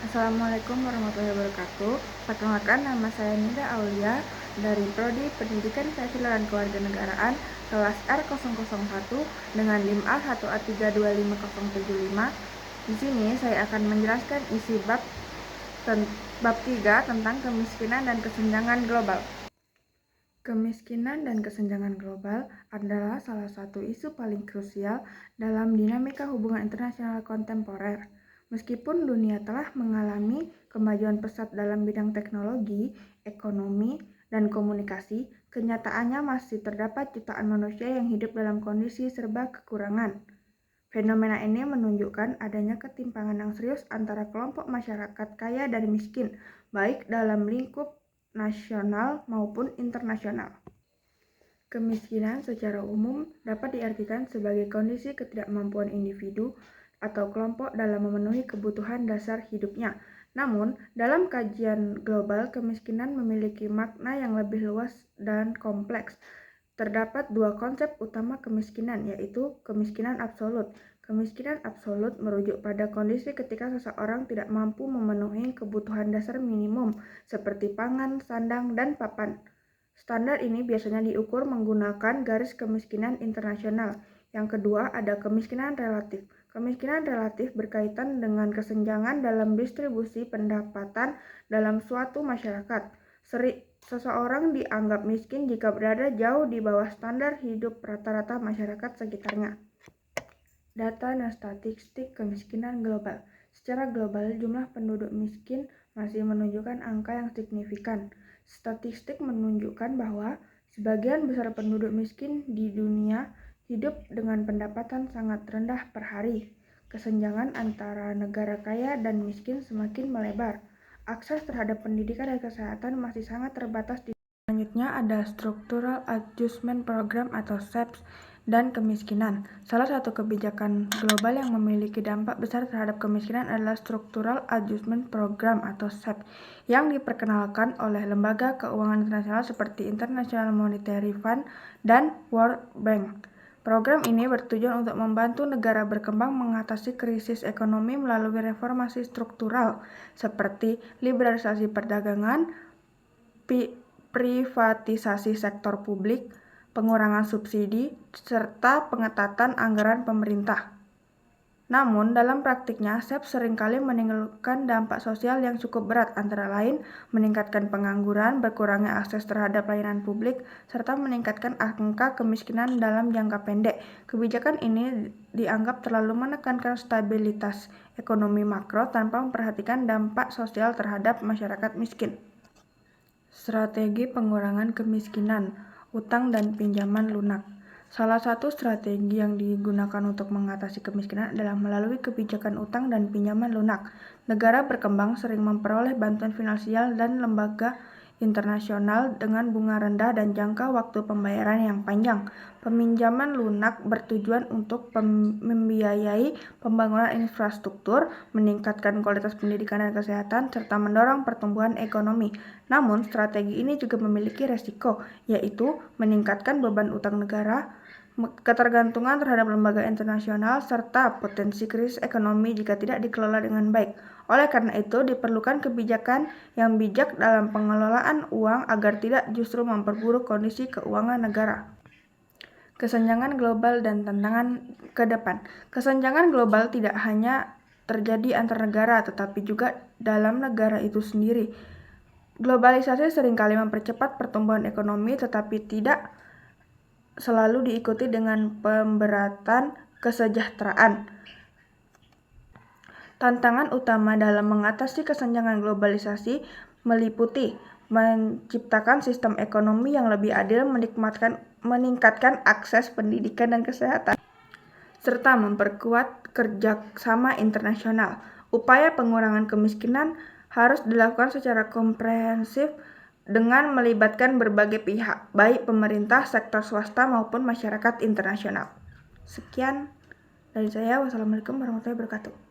Assalamualaikum warahmatullahi wabarakatuh. Perkenalkan, nama saya Nida Aulia dari Prodi Pendidikan Keadilan Kewarganegaraan kelas R001 dengan NIM A1A325075. Di sini saya akan menjelaskan isi bab 3 tentang kemiskinan dan kesenjangan global. Kemiskinan dan kesenjangan global adalah salah satu isu paling krusial dalam dinamika hubungan internasional kontemporer. Meskipun dunia telah mengalami kemajuan pesat dalam bidang teknologi, ekonomi, dan komunikasi, kenyataannya masih terdapat jutaan manusia yang hidup dalam kondisi serba kekurangan. Fenomena ini menunjukkan adanya ketimpangan yang serius antara kelompok masyarakat kaya dan miskin, baik dalam lingkup nasional maupun internasional. Kemiskinan secara umum dapat diartikan sebagai kondisi ketidakmampuan individu atau kelompok dalam memenuhi kebutuhan dasar hidupnya. Namun, dalam kajian global, kemiskinan memiliki makna yang lebih luas dan kompleks. Terdapat dua konsep utama kemiskinan, yaitu kemiskinan absolut. Kemiskinan absolut merujuk pada kondisi ketika seseorang tidak mampu memenuhi kebutuhan dasar minimum seperti pangan, sandang, dan papan. Standar ini biasanya diukur menggunakan garis kemiskinan internasional. Yang kedua, ada kemiskinan relatif. Kemiskinan relatif berkaitan dengan kesenjangan dalam distribusi pendapatan dalam suatu masyarakat. Seseorang dianggap miskin jika berada jauh di bawah standar hidup rata-rata masyarakat sekitarnya. Data dan statistik kemiskinan global. Secara global, jumlah penduduk miskin masih menunjukkan angka yang signifikan. Statistik menunjukkan bahwa sebagian besar penduduk miskin di dunia hidup dengan pendapatan sangat rendah per hari. Kesenjangan antara negara kaya dan miskin semakin melebar. Akses terhadap pendidikan dan kesehatan masih sangat terbatas. Selanjutnya ada Structural Adjustment Program atau SAPS dan kemiskinan. Salah satu kebijakan global yang memiliki dampak besar terhadap kemiskinan adalah Structural Adjustment Program atau SAPS yang diperkenalkan oleh lembaga keuangan internasional seperti International Monetary Fund dan World Bank. Program ini bertujuan untuk membantu negara berkembang mengatasi krisis ekonomi melalui reformasi struktural seperti liberalisasi perdagangan, privatisasi sektor publik, pengurangan subsidi, serta pengetatan anggaran pemerintah. Namun, dalam praktiknya, SAPS seringkali menimbulkan dampak sosial yang cukup berat, antara lain meningkatkan pengangguran, berkurangnya akses terhadap layanan publik, serta meningkatkan angka kemiskinan dalam jangka pendek. Kebijakan ini dianggap terlalu menekankan stabilitas ekonomi makro tanpa memperhatikan dampak sosial terhadap masyarakat miskin. Strategi pengurangan kemiskinan, utang dan pinjaman lunak. Salah satu strategi yang digunakan untuk mengatasi kemiskinan adalah melalui kebijakan utang dan pinjaman lunak. Negara berkembang sering memperoleh bantuan finansial dan lembaga internasional dengan bunga rendah dan jangka waktu pembayaran yang panjang. Peminjaman lunak bertujuan untuk membiayai pembangunan infrastruktur, meningkatkan kualitas pendidikan dan kesehatan, serta mendorong pertumbuhan ekonomi. Namun, strategi ini juga memiliki resiko, yaitu meningkatkan beban utang negara, ketergantungan terhadap lembaga internasional, serta potensi krisis ekonomi jika tidak dikelola dengan baik. Oleh karena itu, diperlukan kebijakan yang bijak dalam pengelolaan uang agar tidak justru memperburuk kondisi keuangan negara. Kesenjangan global dan tantangan ke depan. Kesenjangan global tidak hanya terjadi antar negara, tetapi juga dalam negara itu sendiri. Globalisasi seringkali mempercepat pertumbuhan ekonomi, tetapi tidak selalu diikuti dengan pemberatan kesejahteraan. Tantangan utama dalam mengatasi kesenjangan globalisasi meliputi menciptakan sistem ekonomi yang lebih adil, meningkatkan akses pendidikan dan kesehatan, serta memperkuat kerjasama internasional. Upaya pengurangan kemiskinan harus dilakukan secara komprehensif dengan melibatkan berbagai pihak, baik pemerintah, sektor swasta, maupun masyarakat internasional. Sekian dari saya. Wassalamualaikum warahmatullahi wabarakatuh.